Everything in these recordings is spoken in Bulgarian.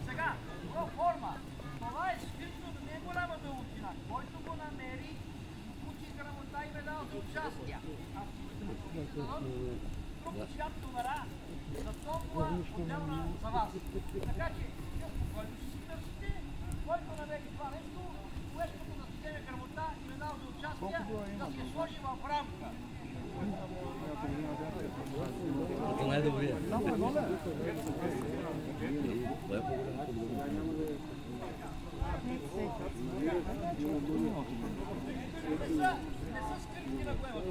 Сега, про форма. Това е скрипно не е голяма дълбочина. Който го намери, получи грамота и медал за участие. Друг свят номера за толкова отделна за вас. Така че, който си търсите, който намери това нещо, което да си вземе грамота и медал за участие, да се сложи в рамка. Това най-добрия. Не са скрипти на главата.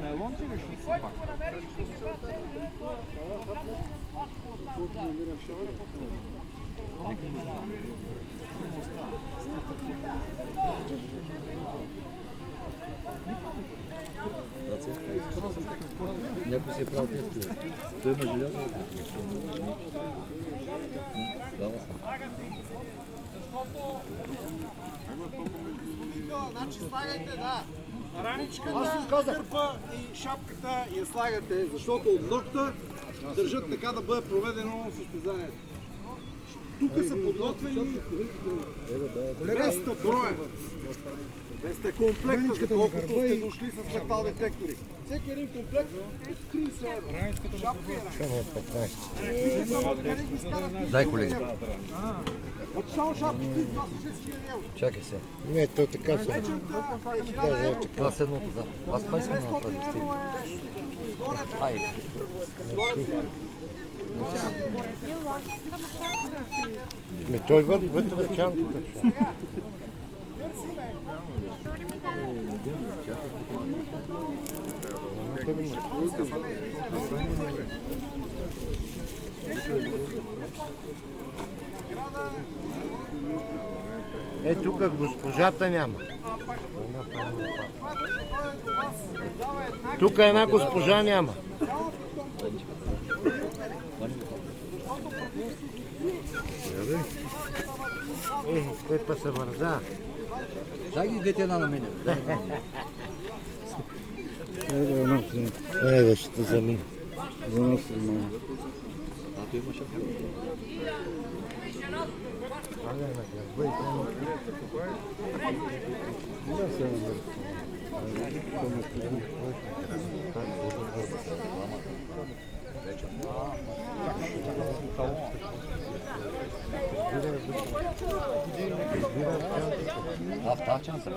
Найлон ти реши си пак. Някой си е правил тестове. Той има желязо. Значи слагайте, раничката, кърпа и шапката я слагате, защото от ногта държат така да бъде проведено състезанието. Тук са подготвени 200 броя. 200 комплекта, колкото сте дошли с метал детектори. Всеки един комплект 30 евро. Шапка и Дай, колеги. от само шапките, това са 6000 евро. Чакай се. Не, то така се. Вечерта е 1000 евро. Това с едното за. Аз това искам да направя. 500 евро е Ай. Той вътре в чантата. Е, тук госпожата няма. Тук една госпожа няма. Той па се върза. Дай ги двете една на мене. Да ще те замина. За нас има. А той има шапка. А в тази чанса?